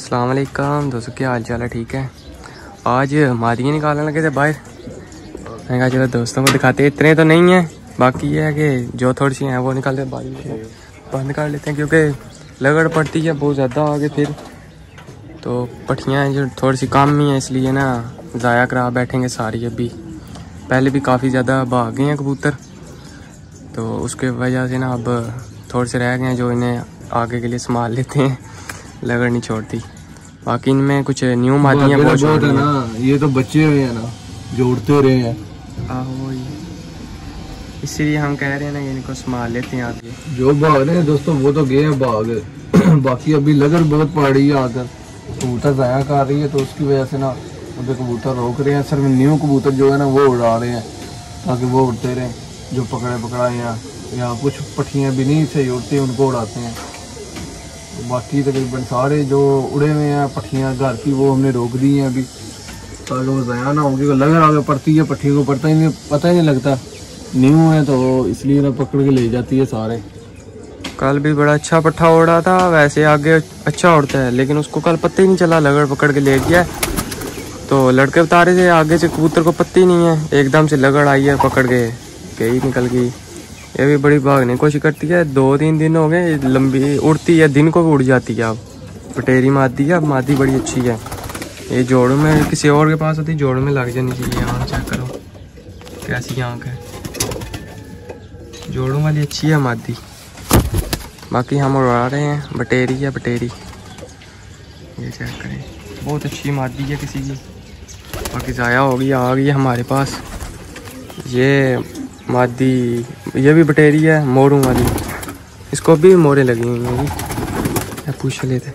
अस्सलाम वालेकुम दोस्तों, क्या हाल चाल है? ठीक है। आज मादियाँ निकालने लगे थे बाहर। मैंने कहा चलो दोस्तों को दिखाते। इतने तो नहीं है, बाकी ये है कि जो थोड़ी सी हैं वो निकालते बाहर बंद कर लेते हैं, क्योंकि लगड़ पड़ती है बहुत ज़्यादा आगे। फिर तो पट्टियाँ जो थोड़ी सी कम ही हैं, इसलिए ना ज़ाया करा बैठेंगे सारी। अभी पहले भी काफ़ी ज़्यादा भाग गए हैं कबूतर, तो उसके वजह से ना अब थोड़े से रह गए हैं जो इन्हें आगे के लिए संभाल लेते हैं। लगड़ नहीं छोड़ती। बाकी इनमें कुछ न्यू मादियाँ बहुत है ना, ये तो बच्चे हुए हैं ना जो उड़ते रहे हैं। आहो, इसीलिए हम कह रहे हैं ना इनको संभाल लेते हैं आगे। जो भाग रहे हैं दोस्तों वो तो गए हैं भाग। बाकी अभी लगड़ बहुत पड़ रही है आकर, कबूतर ज़ाया कर रही है, तो उसकी वजह से ना अभी कबूतर रोक रहे हैं। सिर्फ न्यू कबूतर जो है ना वो उड़ा रहे हैं ताकि वो उड़ते रहें। जो पकड़ाए या कुछ पट्टियाँ भी नहीं सही उड़ती उनको उड़ाते हैं। बाकी तकरीबन सारे जो उड़े हुए हैं पट्टियाँ घर की वो हमने रोक दी हैं अभी, ताकि वो ज़ाया ना हो। क्योंकि लगड़ आगे पड़ती है, पट्टियों को पता ही नहीं लगता। न्यू है तो इसलिए ना पकड़ के ले जाती है सारे। कल भी बड़ा अच्छा पट्ठा उड़ा था, वैसे आगे अच्छा उड़ता है, लेकिन उसको कल पता ही नहीं चला, लगड़ पकड़ के ले गया। तो लड़के बता रहे थे आगे से कबूतर को पता ही नहीं है, एकदम से लगड़ आई है पकड़ के गई, निकल गई। ये भी बड़ी भागने की कोशिश करती है। 2-3 दिन हो गए, लंबी उड़ती है, दिन को भी उड़ जाती है। अब पटेरी मादी है, अब मादी बड़ी अच्छी है। ये जोड़ों में किसी और के पास होती, जोड़ों में लग जानी चाहिए। आँख चेक करो कैसी आँख है, जोड़ों वाली अच्छी है मादी। बाकी हम उड़ा रहे हैं, बटेरी है बटेरी, ये चेक करें, बहुत अच्छी मादी है किसी की। बाकी ज़ाया होगी, आ गई हमारे पास ये मादी। ये भी बटेरी है मोरों वाली, इसको भी मोरे लगी हुई हैं। पूछ लेते,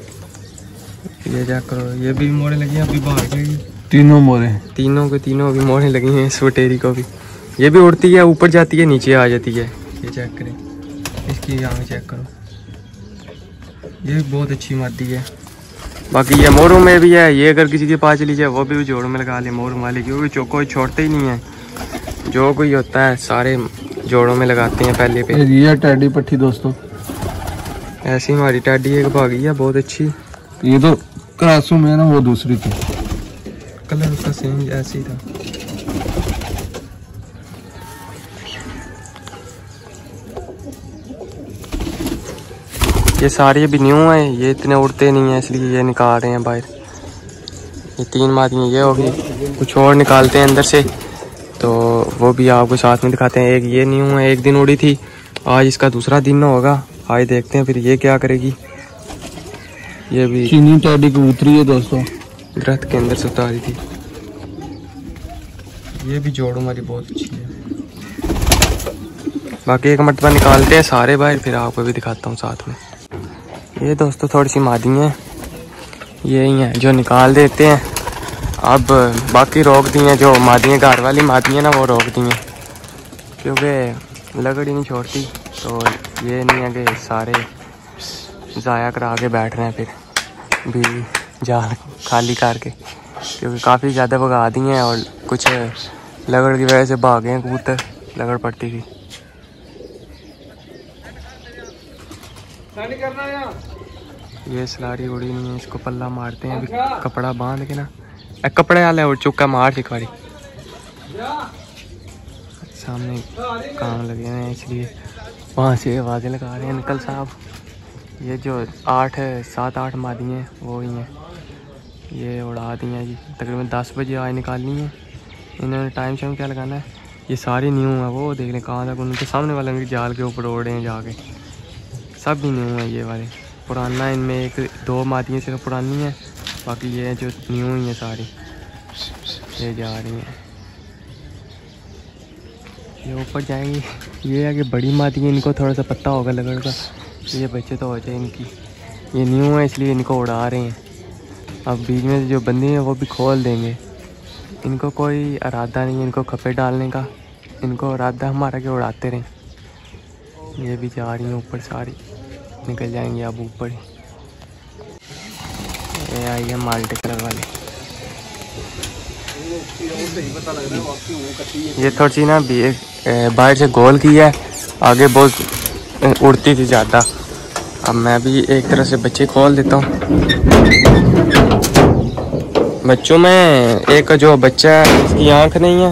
ये चेक करो, ये भी मोरे लगी हैं, अभी भाग गई। तीनों मोरे, तीनों भी मोरे लगी हैं इस बटेरी को भी। ये भी उड़ती है, ऊपर जाती है नीचे आ जाती है। ये चेक करें, इसकी आँख चेक करो, ये भी बहुत अच्छी मादी है। बाकी ये मोरों में भी है, ये अगर किसी के पास चली जाए वो भी जोड़ों में लगा ले मोरों वाले, क्योंकि कोई छोड़ते ही नहीं है। जो कोई होता है सारे जोड़ों में लगाते हैं पहले पे। ये टैडी पट्टी दोस्तों, ऐसी हमारी टैडी एक भागी है बहुत अच्छी। ये तो क्रासों में ना वो दूसरी थी, कलर उसका सेम ऐसे ही था। ये सारी अभी न्यू है, ये इतने उड़ते नहीं है, इसलिए ये निकाल रहे हैं बाहर। ये 3 मादियाँ ये होगी, कुछ और निकालते हैं अंदर से, तो वो भी आपको साथ में दिखाते हैं। एक ये न्यू है, एक दिन उड़ी थी, आज इसका दूसरा दिन होगा। आज देखते हैं फिर ये क्या करेगी। ये भी चीनी टैडी कबूतरी है दोस्तों, दरख्त के अंदर से उतारी थी। ये भी जोड़ों वाली बहुत अच्छी है। बाकी एक मरतबा निकालते हैं सारे बाहर, फिर आपको भी दिखाता हूँ साथ में। ये दोस्तों थोड़ी सी मादियाँ हैं, यही हैं जो निकाल देते हैं। अब बाकी रोक दी हैं, जो मादियाँ घर वाली मादियाँ ना वो रोक दी हैं, क्योंकि लगड़ ही नहीं छोड़ती। तो ये नहीं है कि सारे ज़ाया करा के बैठ रहे हैं फिर भी जाल खाली करके, क्योंकि काफ़ी ज़्यादा भगा दी हैं और कुछ लगड़ की वजह से भागे हैं कबूतर, लगड़ पड़ती थी। ये सलारी उड़ी नहीं है, इसको पल्ला मारते हैं अभी, कपड़ा बांध के ना। कपड़े वाले उड़ चुका, मार एक बारी सामने काम लगे हैं, इसलिए वहाँ से आवाज़ें लगा रहे हैं निकल साहब। ये जो 7-8 मादियाँ हैं वो ही हैं, ये उड़ा दी हैं जी। तकरीबन 10 बजे आज निकालनी है इन्होंने। टाइम शाइम क्या लगाना है। ये सारी न्यू है, वो देख लें कहाँ तक उनके सामने वाले उनकी जाल के ऊपर उड़े हैं जाके, सब भी न्यू है। ये वाले पुराना, इनमें 1-2 मादियाँ सिर्फ पुरानी है, बाकी ये जो न्यू ही है सारी, ये जा रही हैं, ये ऊपर जाएंगी। ये है कि बड़ी मादी है, इनको थोड़ा सा पता होगा लगड़ का, ये बच्चे तो हो जाए इनकी। ये न्यू है इसलिए इनको उड़ा रहे हैं। अब बीच में जो बंदी हैं वो भी खोल देंगे। इनको कोई इरादा नहीं है इनको खपे डालने का, इनको इरादा हमारा के उड़ाते रहें। ये भी जा रही हैं ऊपर, सारी निकल जाएंगे अब ऊपर ही। ये आई है माल्टे कलर वाली, ये थोड़ी सी ना बाहर से गोल की है, आगे बहुत उड़ती थी ज़्यादा। अब मैं भी एक तरह से बच्चे खोल देता हूँ। बच्चों में एक जो बच्चा है उसकी आँख नहीं है,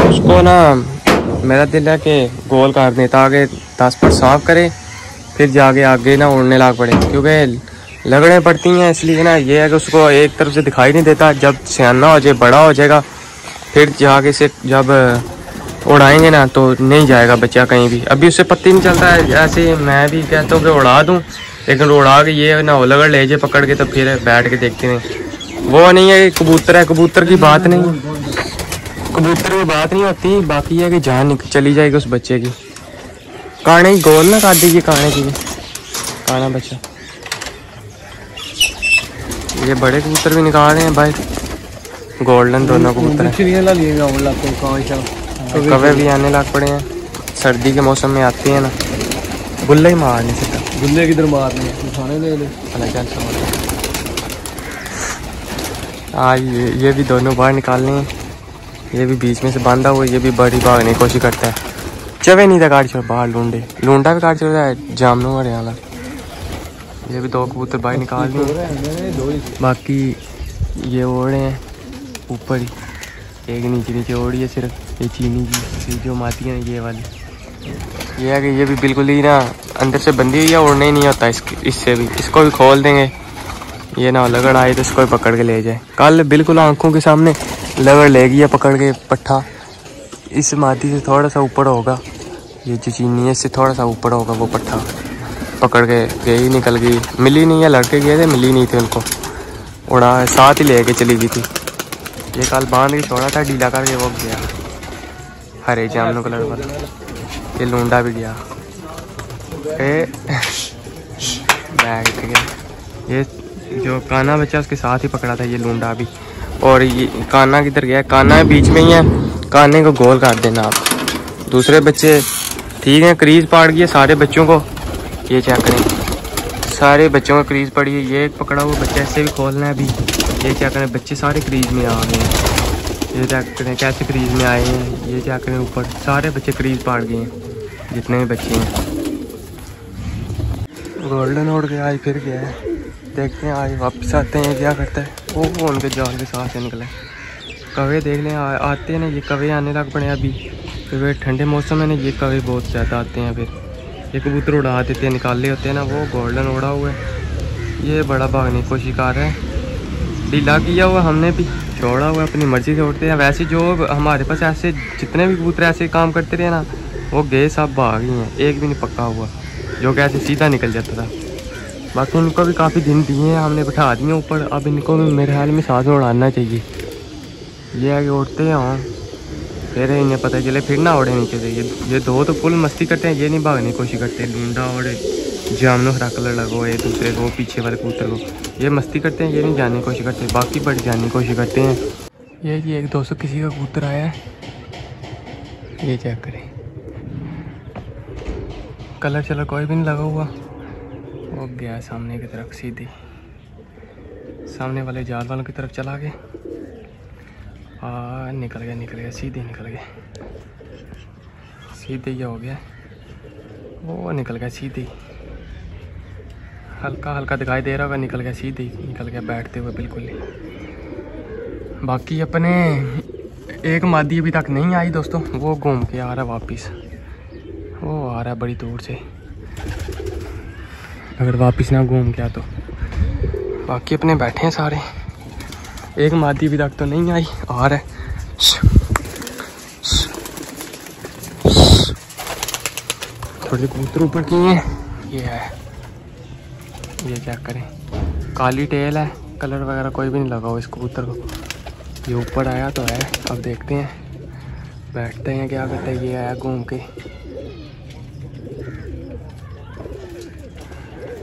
उसको ना मेरा दिल है कि गोल कर दें ताकि 10 फुट साफ करे, फिर जाके आगे ना उड़ने लाग पड़े, क्योंकि लगड़े पड़ती हैं। इसलिए ना ये है कि उसको एक तरफ से दिखाई नहीं देता, जब सियाना हो जाए, बड़ा हो जाएगा, फिर जाके से जब उड़ाएंगे ना तो नहीं जाएगा बच्चा कहीं भी। अभी उससे पत्ती नहीं चलता है। ऐसे मैं भी कहता हूँ कि उड़ा दूँ, लेकिन उड़ा के ये ना लगड़ ले जाए पकड़ के, तो फिर बैठ के देखते हैं। वो नहीं है कबूतर है, कबूतर की बात नहीं, कबूतर की बात नहीं होती। बाकी है कि जान चली जाएगी उस बच्चे की। काने की गोल ना काट दीजिए, काने की काना बच्चा। ये बड़े कबूतर भी निकाल रहे हैं भाई, गोल्डन दोनों कबूतर हैं। कवे भी आने लग पड़े हैं, सर्दी के मौसम में आते हैं ना। गुल्ले ही मारने से गुल्ले किधर मारने खाने ले ले। आज ये भी दोनों बाहर निकालने हैं। ये भी बीच में से बांधा हुआ है, ये भी बड़ी भागने की कोशिश करता है। चवे नहीं था काट छोड़ बाहर, लूंडा भी काट छोड़ता है जामनों और यहाँ। ये भी 2 कबूतर बाहर निकाल दिए। बाकी ये ओढ़े हैं ऊपर ही, एक नीचे ओढ़ी है सिर्फ। ये चीनी की जो माती है ये वाली, ये है कि ये भी बिल्कुल ही ना अंदर से बंधी हुई है, उड़ने ही नहीं होता इससे भी। इसको भी खोल देंगे, ये ना लगड़ आए तो इसको भी पकड़ के ले जाए। कल बिल्कुल आंखों के सामने लगड़ ले गई है पकड़ के पट्ठा। इस मादी से थोड़ा सा ऊपर होगा, ये जो चीनी है इससे थोड़ा सा ऊपर होगा वो पट्ठा, पकड़ के गई, निकल गई। मिली नहीं है, लड़के गए थे मिली नहीं थी उनको, उड़ा साथ ही लेके चली गई थी। ये कल बांध के छोड़ा था, ढीला करके वो गया हरे जामनों कलर वाला। ये लूंडा भी गया, बैठ गया। ये जो काना बच्चा उसके साथ ही पकड़ा था ये लूंडा भी। और ये काना किधर गया, काना बीच में ही है, काने को गोल कर देना आप। दूसरे बच्चे ठीक है, क्रीज पाड़ गई सारे बच्चों को। ये चेक करें, सारे बच्चों को क्रीज पड़ी है। ये एक पकड़ा हुआ बच्चा, इससे भी खोलना है अभी। ये क्या करें, बच्चे सारे क्रीज में आ गए हैं। ये चेक करें कैसे क्रीज में आए हैं। ये चेक करें ऊपर सारे बच्चे क्रीज पाड़ गए हैं, जितने भी बच्चे हैं। गोल्डन उड़ गया, आज फिर गया है। देखते हैं आज वापस आते हैं क्या करता है। वो उनके जाल के साथ से निकले। कवे देख लें आते हैं ना, ये कवे आने लग पड़े अभी, फिर ठंडे मौसम है ना, ये कवे बहुत ज़्यादा आते हैं। फिर ये कबूतर उड़ा देते हैं, निकाले होते हैं ना। वो गोल्डन उड़ा हुआ है, ये बड़ा भागने की कोशिश कर रहा है। ढीला किया हुआ हमने भी, छोड़ा हुआ अपनी मर्जी से उड़ते हैं। वैसे जो हमारे पास ऐसे जितने भी कबूतर ऐसे काम करते रहे ना, वो गए सब भाग ही हैं, एक भी नहीं पक्का हुआ जो कि ऐसे सीधा निकल जाता था। बाकी इनको भी काफ़ी दिन दिए हैं हमने, बिठा दिए ऊपर। अब इनको भी मेरे ख्याल में साथ में उड़ाना चाहिए। ये आगे उड़ते हैं, फिर इन्हें पता चले फिर ना उड़े नीचे से। ये 2 तो फुल मस्ती करते हैं, ये नहीं भागने की कोशिश करते। लूंडा और जामनों हरा कलर लगो एक दूसरे को, पीछे वाले कबूतर को ये मस्ती करते हैं, ये नहीं जाने की कोशिश करते। बाकी बड़ी जाने की कोशिश करते हैं। ये जी एक 200 किसी का कबूतर आया है, ये चेक करें, कलर चलर कोई भी नहीं लगा हुआ। वो गया सामने की तरफ, सीधी सामने वाले जाल वालों की तरफ चला गया। निकल गया सीधे निकल गया, सीधे ही हो गया। वो निकल गया सीधे, हल्का हल्का दिखाई दे रहा होगा, निकल गया सीधे, निकल गया बैठते हुए बिल्कुल ही। बाकी अपने एक मादी अभी तक नहीं आई दोस्तों, वो घूम के आ रहा है वापस, वो आ रहा है बड़ी दूर से। अगर वापस ना घूम गया तो बाकी अपने बैठे हैं सारे। एक मादी अभी तक तो नहीं आई, आ रहा है। थोड़े कबूतर ऊपर किए हैं, ये है, ये चेक करें, काली टेल है, कलर वगैरह कोई भी नहीं लगा हुआ इस कबूतर को। ये ऊपर आया तो है, अब देखते हैं बैठते हैं क्या करते हैं। ये आया घूम के।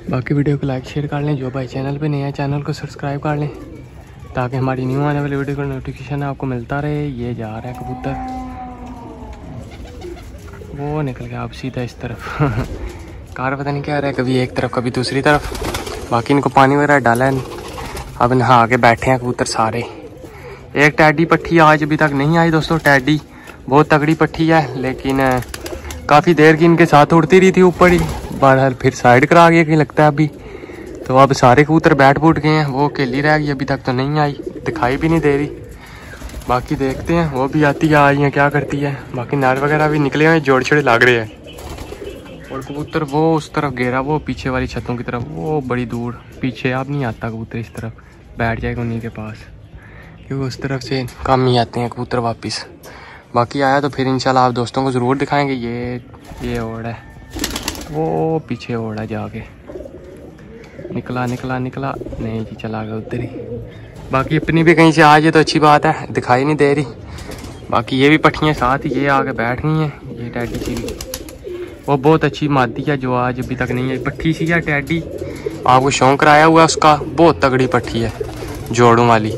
बाकी वीडियो को लाइक शेयर कर लें, जो भाई चैनल पे नए हैं चैनल को सब्सक्राइब कर लें, ताकि हमारी न्यू आने वाली वीडियो का नोटिफिकेशन आपको मिलता रहे। ये जा रहा है कबूतर, वो निकल गया अब सीधा इस तरफ। कार पता नहीं क्या रहा है, कभी एक तरफ कभी दूसरी तरफ। बाकी इनको पानी वगैरह डाला है, अब नहा के बैठे हैं कबूतर सारे। एक टैडी पट्टी आज अभी तक नहीं आई दोस्तों। टैडी बहुत तगड़ी पट्टी है, लेकिन काफ़ी देर की इनके साथ उड़ती रही थी ऊपर ही, बहरहाल फिर साइड करा गया कहीं लगता है अभी। तो अब सारे कबूतर बैठ बूट गए हैं, वो अकेली रह गई, अभी तक तो नहीं आई। दिखाई भी नहीं दे रही। बाकी देखते हैं वो भी आती है आज या क्या करती है। बाकी नार वगैरह भी निकले हुए जोड़ छोड़े लग रहे हैं। और कबूतर वो उस तरफ घेरा, वो पीछे वाली छतों की तरफ, वो बड़ी दूर पीछे। अब नहीं आता कबूतर इस तरफ, बैठ जाएगा उन्हीं के पास, क्योंकि उस तरफ से कम ही आते हैं कबूतर वापस। बाकी आया तो फिर इंशाल्लाह आप दोस्तों को ज़रूर दिखाएंगे। ये ओड़ है, वो पीछे ओड़ है, जाके निकला नहीं जी, चला गया उधर ही। बाकी अपनी भी कहीं से आ जाए तो अच्छी बात है, दिखाई नहीं दे रही। बाकी ये भी पट्टियाँ साथ ही ये आके बैठ गई हैं। ये टैडी सी वो बहुत अच्छी मादी है जो आज अभी तक नहीं आई। पट्टी सी है टैडी, आपको शौक कराया हुआ है उसका, बहुत तगड़ी पट्टी है जोड़ों वाली।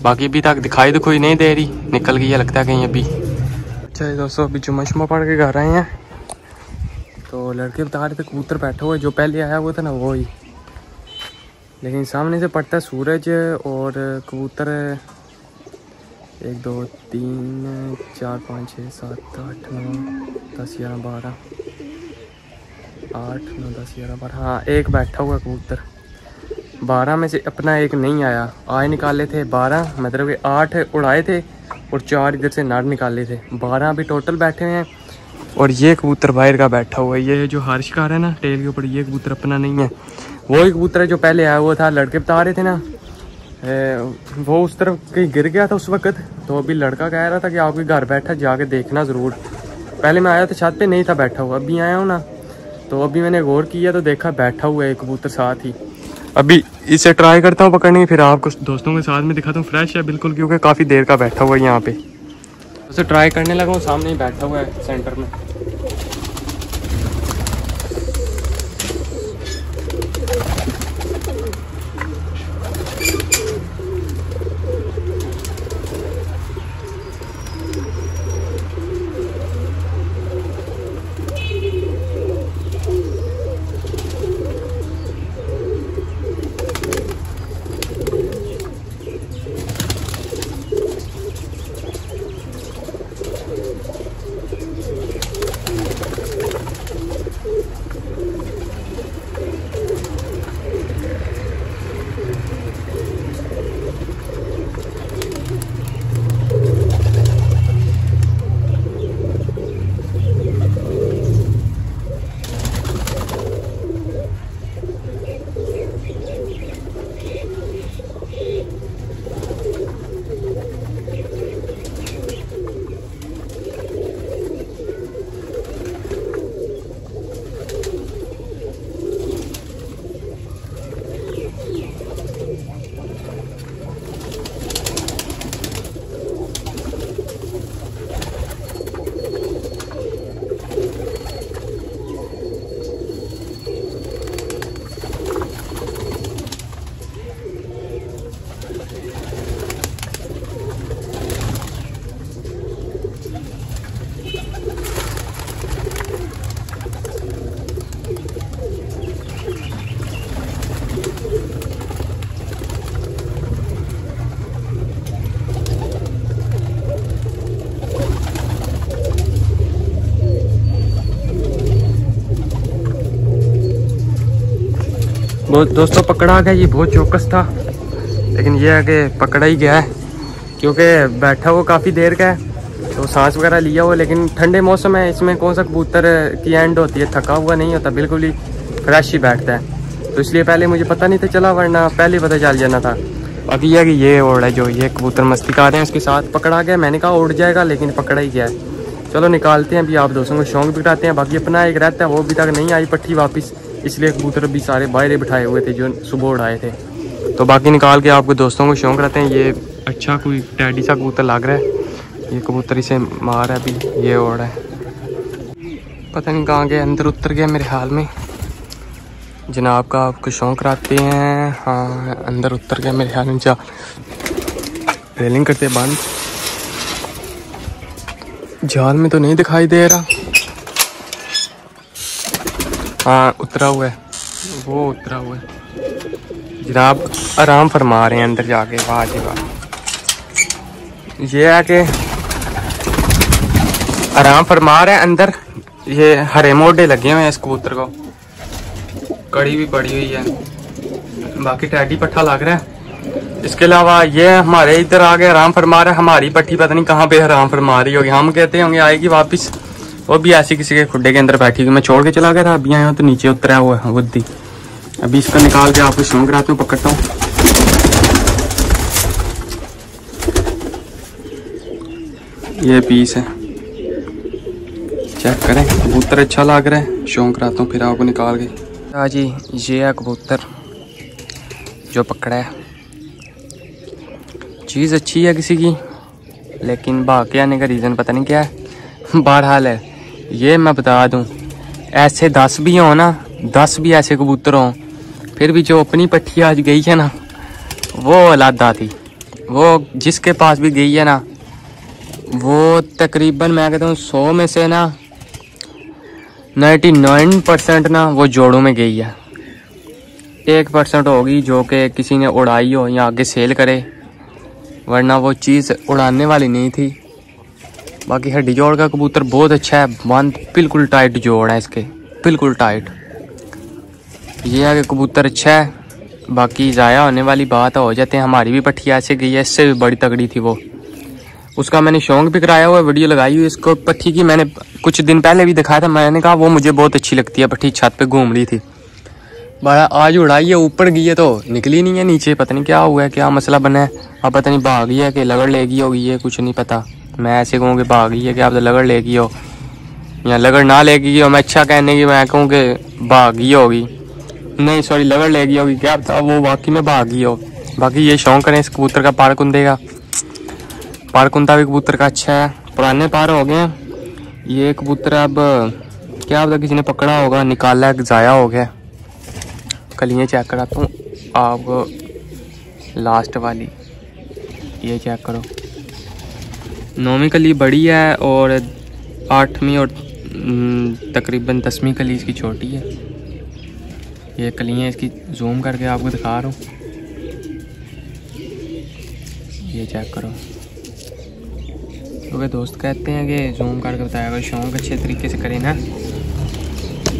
बाकी अभी तक दिखाई कोई नहीं दे रही, निकल गई है लगता है कहीं अभी। चलिए दोस्तों, अभी जुम्मा शुम्मा पढ़ के घर आए हैं तो लड़के बता रहे थे कबूतर बैठा हुआ है, जो पहले आया हुआ था ना वो ही। लेकिन सामने से पड़ता है सूरज और कबूतर 1 2 3 4 5 6 7 8 9 10 11 12 8 9 10 11 12, हाँ एक बैठा हुआ कबूतर। 12 में से अपना एक नहीं आया, आज निकाले थे 12, मतलब कि 8 उड़ाए थे और 4 इधर से नर निकाले थे। 12 अभी टोटल बैठे हुए हैं। और ये कबूतर बाहर का बैठा हुआ है, ये जो हार्शकार है ना टेल के ऊपर, ये कबूतर अपना नहीं है, वही कबूतर है जो पहले आया हुआ था। लड़के बता रहे थे ना वो उस तरफ कहीं गिर गया था उस वक्त, तो अभी लड़का कह रहा था कि आपके घर बैठा, जाके देखना ज़रूर। पहले मैं आया था छत पे नहीं था बैठा हुआ, अभी आया हूँ ना तो अभी मैंने गौर किया तो देखा बैठा हुआ है कबूतर साथ ही। अभी इसे ट्राई करता हूँ पकड़ने की, फिर आपको दोस्तों के साथ में दिखाता हूँ। फ्रेश है बिल्कुल, क्योंकि काफ़ी देर का बैठा हुआ है यहाँ पे। उसे ट्राई करने लगा हूँ, सामने ही बैठा हुआ है सेंटर में। बहुत दोस्तों पकड़ा गया, ये बहुत चौकस था, लेकिन ये है कि पकड़ा ही गया है क्योंकि बैठा हुआ काफ़ी देर का है तो सांस वगैरह लिया हुआ। लेकिन ठंडे मौसम है, इसमें कौन सा कबूतर की एंड होती है, थका हुआ नहीं होता, बिल्कुल ही फ्रेश ही बैठता है। तो इसलिए पहले मुझे पता नहीं था चला, वरना पहले पता चल जाना था। अभी है कि ये ओढ़ है जो ये कबूतर मस्ती कर रहे हैं, उसके साथ पकड़ा गया। मैंने कहा उड़ जाएगा, लेकिन पकड़ा ही गया है। चलो निकालते हैं, अभी आप दोस्तों को शौक भी कराते हैं। बाकी अपना एक रहता है, वो अभी तक नहीं आई पट्टी वापस, इसलिए कबूतर भी सारे बाहर बिठाए हुए थे जो सुबह उड़ाए थे। तो बाकी निकाल के आपको दोस्तों को शौक रहते हैं। ये अच्छा कोई टैडी सा कबूतर लग रहा है, ये कबूतर इसे मार है अभी, ये ओढ़ है, पता नहीं कहाँ गया, अंदर उतर गया मेरे हाल में। जनाब का आपको शौक कराते हैं, हाँ अंदर उतर गया मेरे ख्याल में। जा रेलिंग करते बंद, जाल में तो नहीं दिखाई दे रहा, हाँ उतरा हुआ है, वो उतरा हुआ है। जनाब आराम फरमा रहे हैं अंदर जाके, वाह जी वाह। ये है कि आराम फरमा रहे हैं अंदर। ये हरे मोटे लगे हुए हैं इस कबूतर को, कड़ी भी पड़ी हुई है। बाकी टैडी पट्ठा लग रहा है, इसके अलावा ये हमारे इधर आ गए आराम फरमा रहे, हमारी पट्टी पता नहीं कहाँ पे आराम फरमा रही होगी, हम कहते होंगे आएगी वापस, वो भी ऐसी किसी के खुड्डे के अंदर बैठी हुई। मैं छोड़ के चला गया था, अभी आया हूँ तो नीचे उतरा हुआ है बुद्धि। अभी इसका निकाल के आपको शौक कराता हूँ, पकड़ता हूँ। ये पीस है, चेक करें, कबूतर अच्छा लग रहा है, शौक कराता हूँ फिर आपको निकाल के। हाँ जी, ये है कबूतर जो पकड़ा है। चीज़ अच्छी है किसी की, लेकिन भाग के आने का रीज़न पता नहीं क्या है। बहरहाल है, ये मैं बता दूं, ऐसे 10 भी हों ना, 10 भी ऐसे कबूतर हों, फिर भी जो अपनी पट्टी आज गई है ना, वो अलग थी। वो जिसके पास भी गई है ना, वो तकरीबन मैं कहता हूँ 100 में से ना 99% ना वो जोड़ों में गई है। 1% होगी जो कि किसी ने उड़ाई हो या आगे सेल करे, वरना वो चीज़ उड़ाने वाली नहीं थी। बाकी हड्डी जोड़ का कबूतर बहुत अच्छा है, बंद बिल्कुल टाइट जोड़ है इसके, बिल्कुल टाइट। ये है कि कबूतर अच्छा है, बाकी ज़ाया होने वाली बात हो जाते हैं। हमारी भी पट्टी ऐसे गई है, इससे भी बड़ी तगड़ी थी वो, उसका मैंने शौक भी कराया हुआ, वीडियो लगाई हुई इसको पट्टी की, मैंने कुछ दिन पहले भी दिखाया था। मैंने कहा वो मुझे बहुत अच्छी लगती है पट्टी, छत पे घूम रही थी। बड़ा आज उड़ाई है, ऊपर गई है तो निकली नहीं है नीचे, पता नहीं क्या हुआ है, क्या मसला बना है। अब पता नहीं भाग गई है कि लगड़ लेगी होगी, ये कुछ नहीं पता। मैं ऐसे कहूँ कि भाग गई है कि आप तो लगड़ लेगी हो, या लगड़ ना लेगी हो। मैं अच्छा कहने की मैं कहूँ कि भाग गई होगी, नहीं सॉरी लगड़ लेगी होगी, क्या पता वो वाकई में भाग गई हो। बाकी ये शौक करें इस कबूतर का, पारकुंदे का। पारकुंदा भी कबूतर का अच्छा है, पुराने पार हो गए हैं। ये कबूतर अब क्या पता किसी ने पकड़ा होगा, निकाला है, ज़ाया हो गया। कलियाँ चेक कराता हूँ आपको, लास्ट वाली ये चेक करो, 9वीं कली बड़ी है और 8वीं और तकरीबन 10वीं कली इसकी छोटी है। ये कलियाँ इसकी जूम करके आपको दिखा रहा हूँ, ये चेक करो। क्योंकि दोस्त कहते हैं कि जूम करके बताया अगर शौक अच्छे तरीके से करें ना,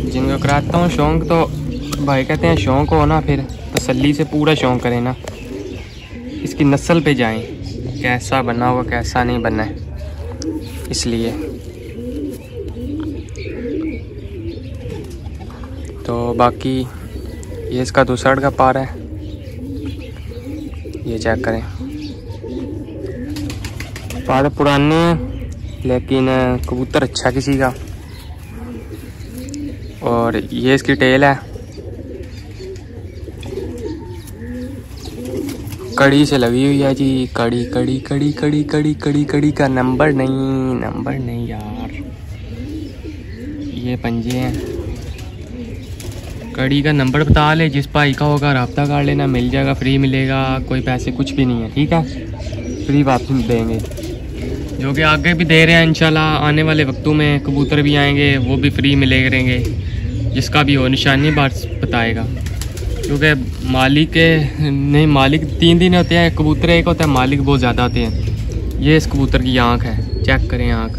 जिनको कराता हूँ शौक, तो भाई कहते हैं शौक हो ना फिर तसल्ली से पूरा शौक करें ना, इसकी नस्ल पे जाएं, कैसा बना होगा कैसा नहीं बना है, इसलिए। तो बाकी ये इसका दूसरा का पार है, ये चेक करें। पार पुराने हैं लेकिन कबूतर अच्छा किसी का। और ये इसकी टेल है, कड़ी से लगी हुई है जी, कड़ी कड़ी कड़ी कड़ी कड़ी कड़ी कड़ी का नंबर नहीं यार, ये पंजे हैं। कड़ी का नंबर बता ले, जिस भाई का होगा रब्ता कर लेना, मिल जाएगा, फ्री मिलेगा, कोई पैसे कुछ भी नहीं है, ठीक है, फ्री वापस देंगे, जो कि आगे भी दे रहे हैं इंशाल्लाह। आने वाले वक्तों में कबूतर भी आएंगे, वो भी फ्री मिले करेंगे, जिसका भी हो निशानी बात बताएगा। क्योंकि मालिक नहीं, मालिक 3 दिन होते हैं, कबूतर एक होता है, मालिक बहुत ज़्यादा होते हैं। ये इस कबूतर की आँख है, चेक करें आँख,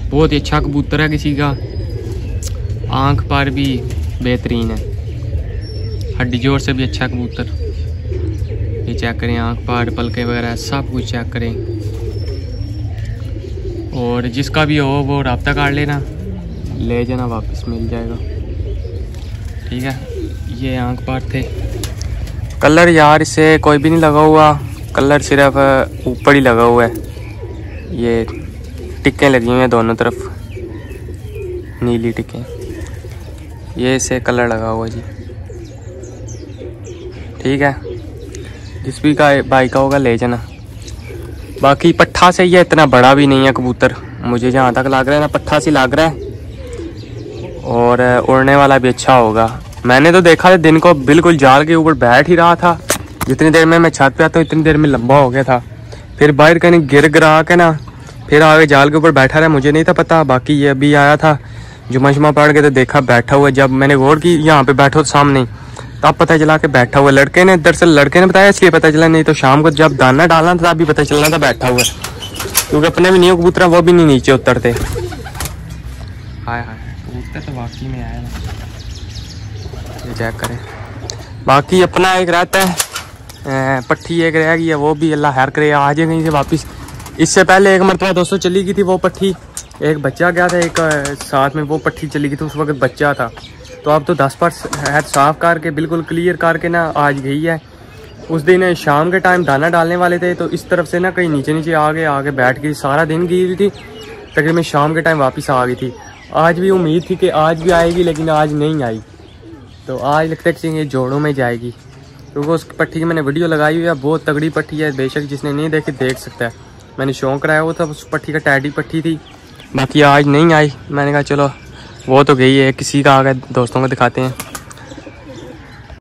बहुत ही अच्छा कबूतर है किसी का, आँख पर भी बेहतरीन है, हड्डी जोड़ से भी अच्छा कबूतर। ये चेक करें आँख पर, पलके वगैरह सब कुछ चेक करें। और जिसका भी हो वो रब्ता कर लेना, ले जाना, वापस मिल जाएगा, ठीक है। ये आँख पर थे। कलर यार इसे कोई भी नहीं लगा हुआ, कलर सिर्फ ऊपर ही लगा हुआ है। ये टिक्कें लगी हुई हैं दोनों तरफ, नीली टिक्कें, ये इसे कलर लगा हुआ जी, ठीक है। जिस भी का भाई का होगा ले जाना। बाकी पट्ठा से ये इतना बड़ा भी नहीं है कबूतर, मुझे जहाँ तक लग रहा है ना, पट्ठा से लग रहा है, और उड़ने वाला भी अच्छा होगा। मैंने तो देखा था दिन को बिल्कुल जाल के ऊपर बैठ ही रहा था, जितनी देर में मैं छत पे आता हूँ इतनी देर में लंबा हो गया था, फिर बाहर कहीं गिर गिरा के ना फिर आगे जाल के ऊपर बैठा रहा, मुझे नहीं था पता। बाकी ये अभी आया था, जुम्मा पढ़ के तो देखा बैठा हुआ, जब मैंने गौर की यहाँ पे बैठो सामने, तब पता चला कि बैठा हुआ। लड़के ने, दरअसल लड़के ने बताया इसलिए पता चला, नहीं तो शाम को जब दाना डालना था तभी पता चलना था बैठा हुआ, क्योंकि अपने भी नहीं कबूतर वो भी नहीं नीचे उतरते। हाय हाय कबूतर तो वाकई में आया ना, ये चेक करें। बाकी अपना एक रहता है पट्टी एक रह गई है, वो भी अल्लाह खैर करे आ जाए कहीं से वापस। इससे पहले एक मरतबा दोस्तों चली गई थी वो पट्टी, एक बच्चा गया था एक साथ में, वो पट्टी चली गई थी, उस वक्त बच्चा था। तो अब तो 10% साफ़ करके बिल्कुल क्लियर करके ना आज गई है। उस दिन शाम के टाइम दाना डालने वाले थे, तो इस तरफ से ना कहीं नीचे नीचे आगे बैठ गई, सारा दिन गई हुई थी, तकरीबन शाम के टाइम वापस आ गई थी। आज भी उम्मीद थी कि आज भी आएगी, लेकिन आज नहीं आई। तो आज लगता है कि ये जोड़ों में जाएगी, क्योंकि उस पट्टी की मैंने वीडियो लगाई हुई है, बहुत तगड़ी पट्टी है, बेशक जिसने नहीं देखी देख सकता है। मैंने शौक कराया वो था, उस पट्टी का टैडी पट्टी थी, बाकी आज नहीं आई। मैंने कहा चलो वो तो गई है, किसी का आ गया, दोस्तों को दिखाते हैं।